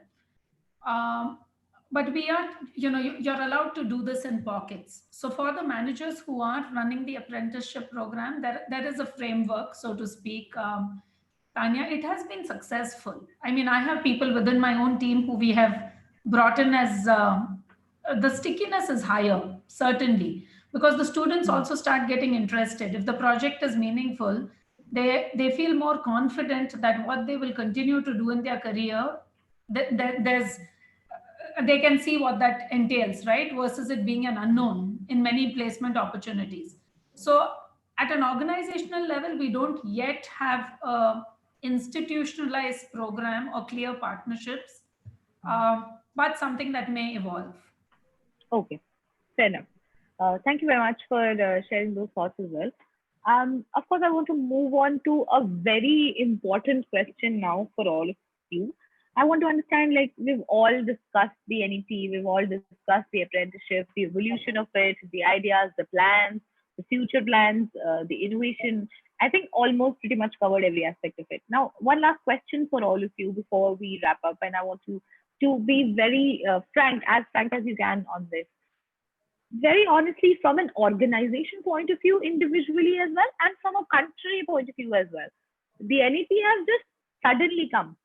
But we are, you're allowed to do this in pockets. So for the managers who are running the apprenticeship program, there is a framework, so to speak. Tanya, it has been successful. I mean, I have people within my own team who we have brought in as the stickiness is higher, certainly, because the students also start getting interested. If the project is meaningful, they feel more confident that what they will continue to do in their career, they can see what that entails, right? Versus it being an unknown in many placement opportunities. So at an organizational level, we don't yet have a institutionalized program or clear partnerships, but something that may evolve. Okay, fair enough. Thank you very much for sharing those thoughts as well. Of course, I want to move on to a very important question now for all of you. I want to understand, like, we've all discussed the NEP, we've all discussed the apprenticeship, the evolution of it, the ideas, the plans, the future plans, the innovation. I think almost pretty much covered every aspect of it. Now, one last question for all of you before we wrap up, and I want to be very frank as you can on this. very honestly, from an organization point of view, individually as well, and from a country point of view as well. The NEP has just suddenly come,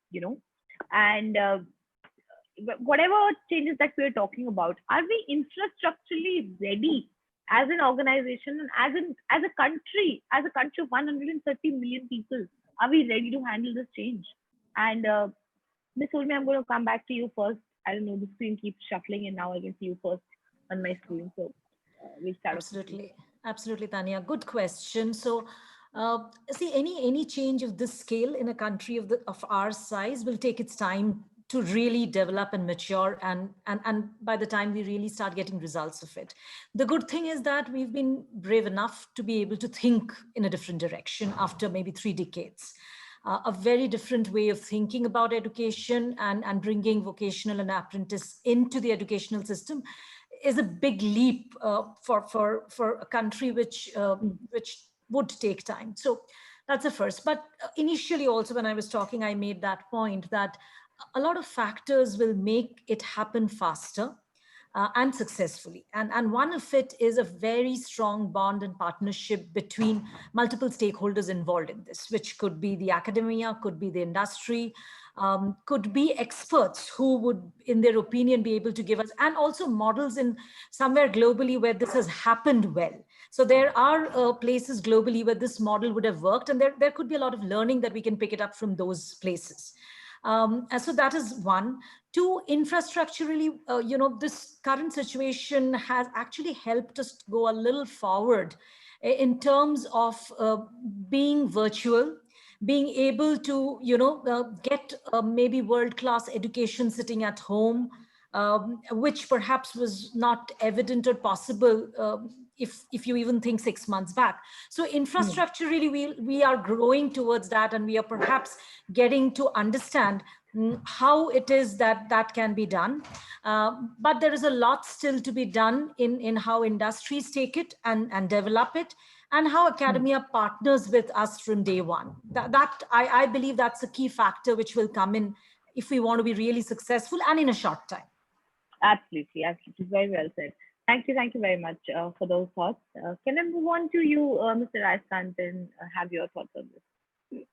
and whatever changes that we're talking about, are we infrastructurally ready as an organization and as a country of 130 million people? Are we ready to handle this change? And Ms. Urmi, I'm going to come back to you first. I don't know, the screen keeps shuffling and now I can see you first on my screen. So we'll start. Absolutely, Tanya. Good question. So see, any change of this scale in a country of our size will take its time to really develop and mature, and by the time we really start getting results of it. The good thing is that we've been brave enough to be able to think in a different direction after maybe 3 decades. A very different way of thinking about education and bringing vocational and apprentice into the educational system is a big leap for a country which would take time. So that's the first. But initially also when I was talking, I made that point that a lot of factors will make it happen faster and successfully. And one of it is a very strong bond and partnership between multiple stakeholders involved in this, which could be the academia, could be the industry, could be experts who would, in their opinion, be able to give us, and also models in somewhere globally where this has happened well. So there are places globally where this model would have worked, and there could be a lot of learning that we can pick it up from those places. And so that is one. Two, infrastructurally, this current situation has actually helped us go a little forward in terms of being virtual, being able to, get maybe world-class education sitting at home, which perhaps was not evident or possible if you even think 6 months back. So infrastructurally, we are growing towards that, and we are perhaps getting to understand how it is that can be done. But there is a lot still to be done in how industries take it and develop it, and how academia partners with us from day one. I believe that's a key factor which will come in if we want to be really successful and in a short time. Absolutely. Very well said. Thank you very much for those thoughts. Can I move on to you, Mr. Rajkant, and have your thoughts on this?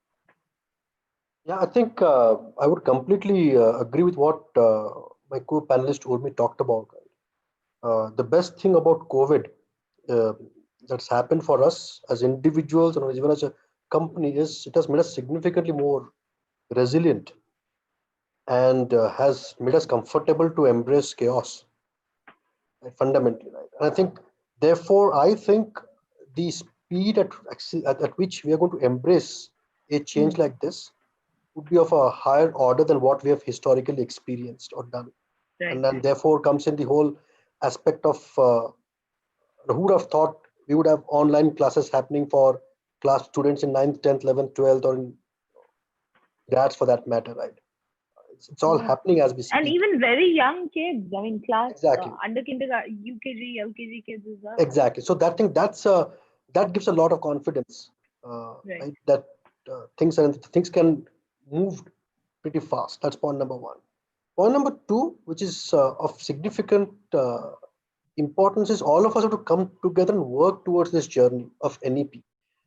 Yeah, I think I would completely agree with what my co-panelist Urmi talked about. The best thing about COVID that's happened for us as individuals and even as a company is it has made us significantly more resilient and has made us comfortable to embrace chaos, right, fundamentally, right? And I think, therefore, I think the speed at which we are going to embrace a change like this would be of a higher order than what we have historically experienced or done. Right. And then therefore comes in the whole aspect of who would have thought we would have online classes happening for class students in 9th, 10th, 11th, 12th, or in grads for that matter, right? It's all happening as we speak. And even very young kids, I mean, class Exactly. Under kindergarten, UKG, LKG kids as well. Exactly. So that gives a lot of confidence, right? That things can move pretty fast. That's point number one. Point number two, which is of significant importance, is all of us have to come together and work towards this journey of NEP.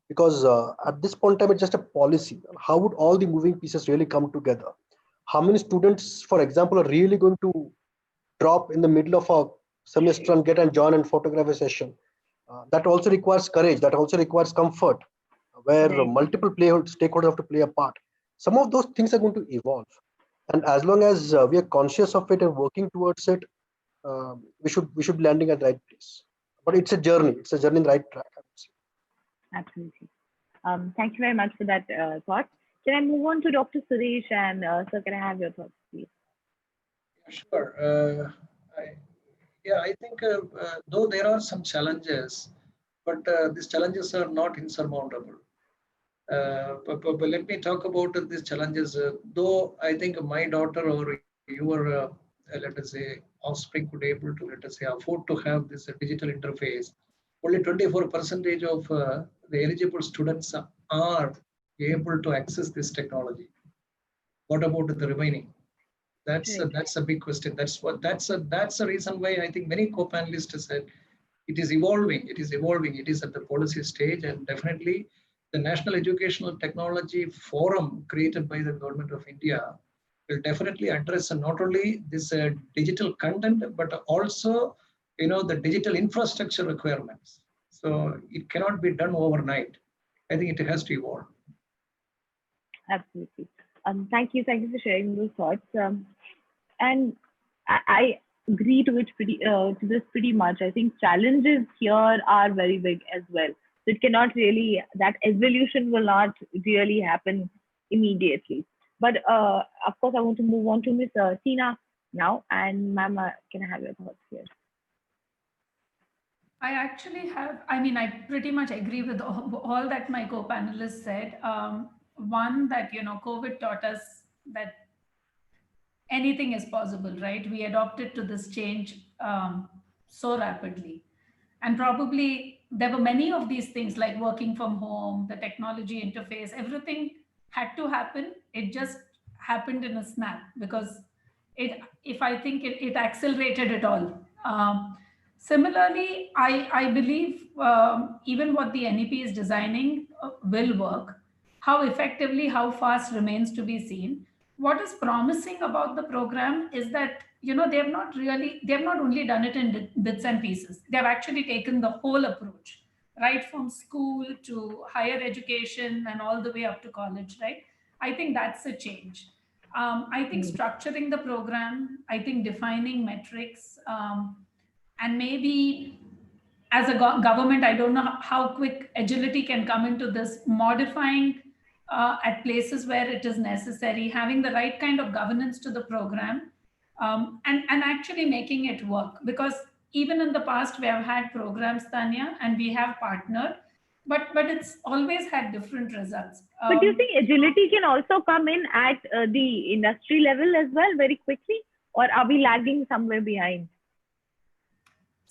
Because at this point in time, it's just a policy. How would all the moving pieces really come together? How many students, for example, are really going to drop in the middle of a semester and get and join and photograph a session? That also requires courage. That also requires comfort, where multiple stakeholders have to play a part. Some of those things are going to evolve. And as long as we are conscious of it and working towards it, we should be landing at the right place. But it's a journey. It's a journey in the right track, I would say. Absolutely. Thank you very much for that thought. Can I move on to Dr. Suresh, and sir, can I have your thoughts, please? Sure. I think though there are some challenges, but these challenges are not insurmountable. But let me talk about these challenges. Though I think my daughter or your, let us say, offspring could able to, let us say, afford to have this digital interface, only 24% of the eligible students are able to access this technology. What about the remaining? That's a big question. That's the reason why I think many co-panelists said it is evolving. It is evolving. It is at the policy stage, and definitely the National Educational Technology Forum created by the Government of India will definitely address not only this digital content, but also, the digital infrastructure requirements. So it cannot be done overnight. I think it has to evolve. Absolutely. Thank you for sharing those thoughts. And I agree to it to this pretty much. I think challenges here are very big as well. So it cannot really, that evolution will not really happen immediately. But of course, I want to move on to Miss Tina now. And ma'am, can I have your thoughts here? I actually have, I mean, I pretty much agree with all that my co-panelists said. One, that, COVID taught us that anything is possible, right? We adopted to this change so rapidly. And probably there were many of these things like working from home, the technology interface, everything had to happen. It just happened in a snap because it accelerated it all. Similarly, I believe even what the NEP is designing will work. How effectively, how fast remains to be seen. What is promising about the program is that they have not only done it in bits and pieces. They have actually taken the whole approach, right from school to higher education and all the way up to college, right? I think that's a change. I think structuring the program, I think defining metrics, and maybe as a government, I don't know how quick agility can come into this, modifying at places where it is necessary, having the right kind of governance to the program, and actually making it work. Because even in the past, we have had programs, Tanya, and we have partnered, but it's always had different results. But do you think agility can also come in at the industry level as well very quickly? Or are we lagging somewhere behind?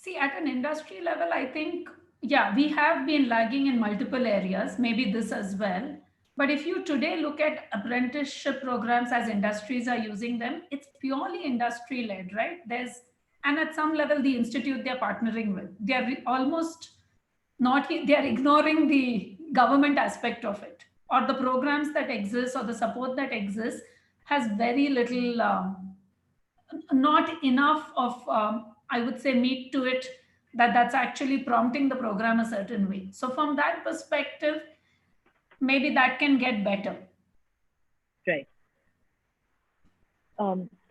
See, at an industry level, I think, yeah, we have been lagging in multiple areas, maybe this as well. But if you today look at apprenticeship programs as industries are using them, it's purely industry led, right? And at some level, the institute they're partnering with, they're almost not, they're ignoring the government aspect of it, or the programs that exist or the support that exists has very little, not enough of, I would say, meat to it that's actually prompting the program a certain way. So from that perspective, maybe that can get better. Right.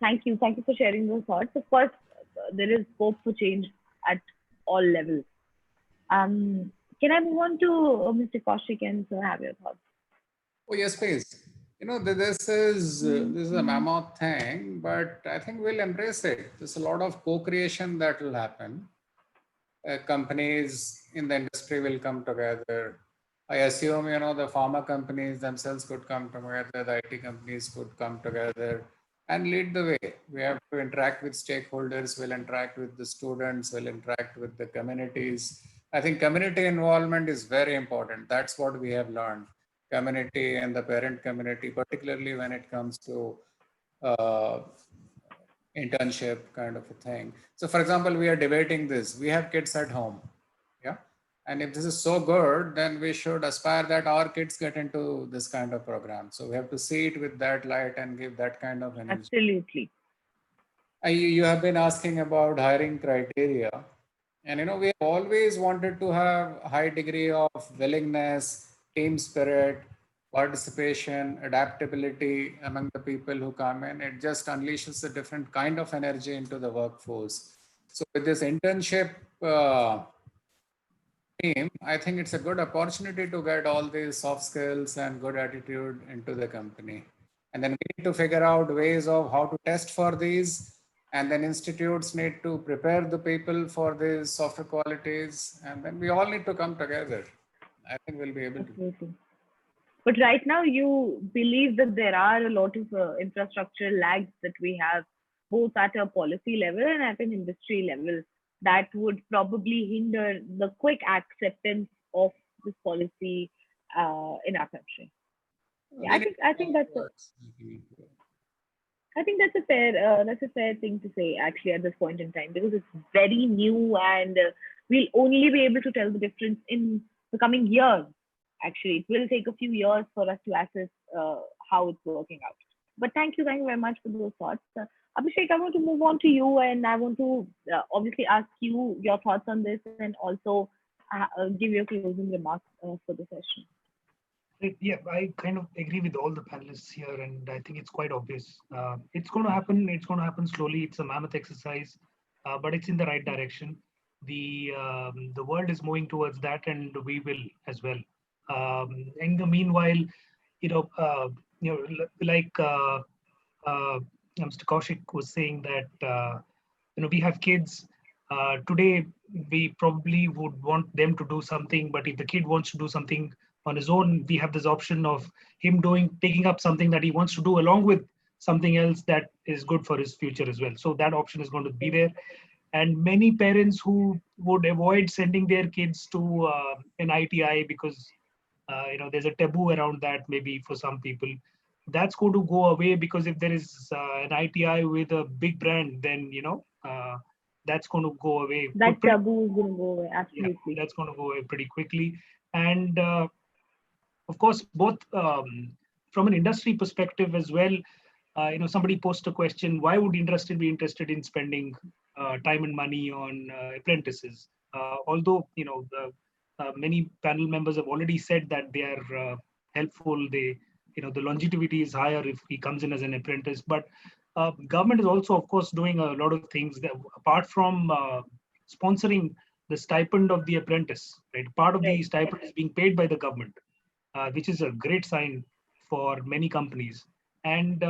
Thank you for sharing those thoughts. Of course, there is scope for change at all levels. Can I move on to Mr. Kaushik and have your thoughts? Oh yes, please. This is a mammoth thing, but I think we'll embrace it. There's a lot of co-creation that will happen. Companies in the industry will come together. I assume, the pharma companies themselves could come together, the IT companies could come together and lead the way. We have to interact with stakeholders, we'll interact with the students, we'll interact with the communities. I think community involvement is very important. That's what we have learned. Community and the parent community, particularly when it comes to internship kind of a thing. So for example, we are debating this. We have kids at home. Yeah. And if this is so good, then we should aspire that our kids get into this kind of program. So we have to see it with that light and give that kind of energy. Absolutely. You have been asking about hiring criteria. And we have always wanted to have a high degree of willingness, team spirit, participation, adaptability among the people who come in. It just unleashes a different kind of energy into the workforce. So with this internship team, I think it's a good opportunity to get all these soft skills and good attitude into the company. And then we need to figure out ways of how to test for these. And then institutes need to prepare the people for these softer qualities. And then we all need to come together. I think we'll be able to. But right now, you believe that there are a lot of infrastructure lags that we have, both at a policy level and at an industry level, that would probably hinder the quick acceptance of this policy in our country. Yeah, I think that's a fair thing to say actually at this point in time, because it's very new and We'll only be able to tell the difference in the coming years. Actually, it will take a few years for us to assess how it's working out. But thank you very much for those thoughts. Abhishek, I want to move on to you, and I want to obviously ask you your thoughts on this, and also give your closing remarks for the session. Yeah, I kind of agree with all the panelists here, and I think it's quite obvious. It's going to happen. It's going to happen slowly. It's a mammoth exercise, but it's in the right direction. The world is moving towards that, and we will as well. In the meanwhile, like Mr. Kaushik was saying that we have kids. Today, we probably would want them to do something, but if the kid wants to do something on his own, we have this option of him taking up something that he wants to do along with something else that is good for his future as well. So that option is going to be there. And many parents who would avoid sending their kids to an ITI because there's a taboo around that maybe for some people, that's going to go away, because if there is an ITI with a big brand, then that's going to go away. That taboo is going to go away, absolutely. Yeah, that's going to go away pretty quickly. And of course, both from an industry perspective as well, somebody posed a question: why would industry be interested in spending time and money on apprentices? Although many panel members have already said that they are helpful. The longevity is higher if he comes in as an apprentice. But government is also, of course, doing a lot of things that, apart from sponsoring the stipend of the apprentice, right? Part of the stipend is being paid by the government, which is a great sign for many companies. And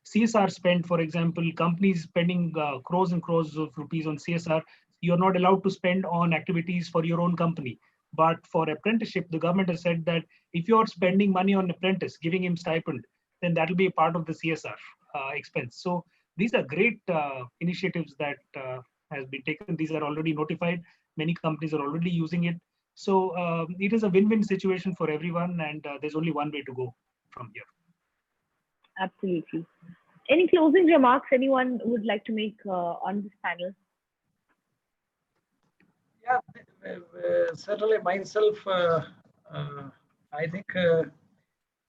CSR spend, for example, companies spending crores and crores of rupees on CSR, you're not allowed to spend on activities for your own company. But for apprenticeship, the government has said that if you're spending money on apprentice, giving him stipend, then that will be a part of the CSR expense. So these are great initiatives that has been taken. These are already notified. Many companies are already using it. So it is a win-win situation for everyone, and there's only one way to go from here. Absolutely. Any closing remarks anyone would like to make on this panel? Yeah, certainly myself, I think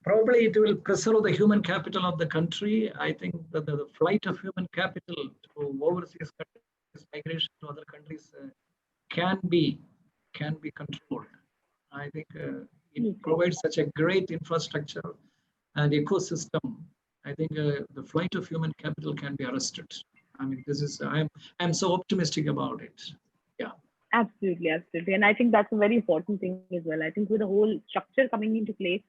probably it will preserve the human capital of the country. I think that the flight of human capital to overseas countries, migration to other countries can be controlled. I think it provides such a great infrastructure and ecosystem. I think the flight of human capital can be arrested. I mean, this is I'm so optimistic about it. Yeah. Absolutely. And I think that's a very important thing as well. I think with the whole structure coming into place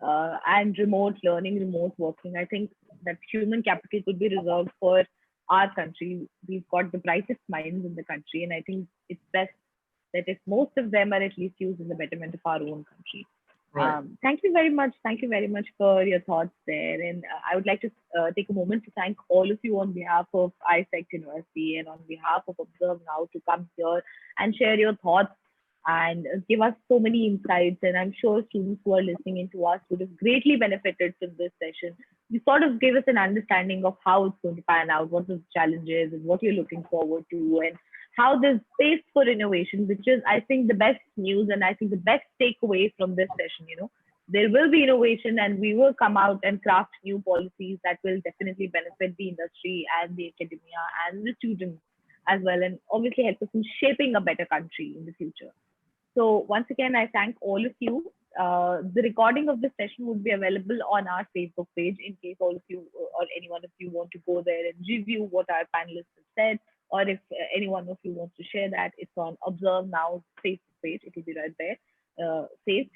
and remote learning, remote working, I think that human capital could be reserved for our country. We've got the brightest minds in the country, and I think it's best that if most of them are at least used in the betterment of our own country. Right. Thank you very much. Thank you very much for your thoughts there. And I would like to take a moment to thank all of you on behalf of AISECT University and on behalf of ObserveNow to come here and share your thoughts and give us so many insights. And I'm sure students who are listening in to us would have greatly benefited from this session. You sort of gave us an understanding of how it's going to pan out, what the challenges and what you're looking forward to, and how there's space for innovation, which is, I think, the best news and I think the best takeaway from this session. There will be innovation, and we will come out and craft new policies that will definitely benefit the industry and the academia and the students as well, and obviously help us in shaping a better country in the future. So once again, I thank all of you. The recording of this session would be available on our Facebook page in case all of you or any one of you want to go there and review what our panelists have said. Or if any one of you wants to share that, it's on ObserveNow's Facebook page. It will be right there, saved.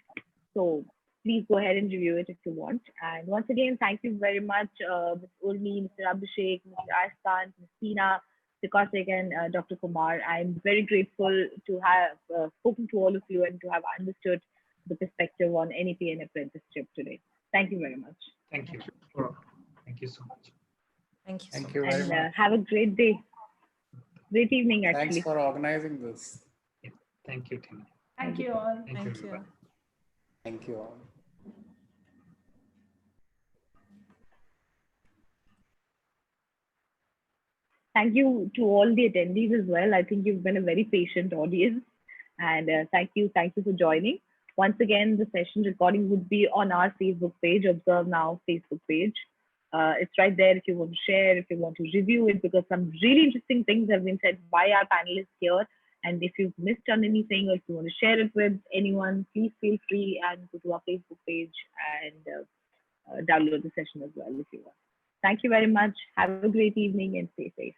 So please go ahead and review it if you want. And once again, thank you very much, Ms. Urmi, Mr. Abhishek, Mr. Ashkan, Ms. Tina, Mr. Kaushik, and Dr. Kumar. I'm very grateful to have spoken to all of you and to have understood the perspective on NEP and apprenticeship today. Thank you very much. Thank you. Thank you so much. Thank you. Thank you very much. Have a great day. Great evening, actually. Thanks for organizing this. Yeah. Thank you, Tina. Thank you all. Thank you. Thank you all. Thank you to all the attendees as well. I think you've been a very patient audience. And thank you for joining. Once again, the session recording would be on our Facebook page, ObserveNow Facebook page. It's right there if you want to share, if you want to review it, because some really interesting things have been said by our panelists here. And if you've missed on anything, or if you want to share it with anyone, please feel free and go to our Facebook page and download the session as well if you want. Thank you very much. Have a great evening and stay safe.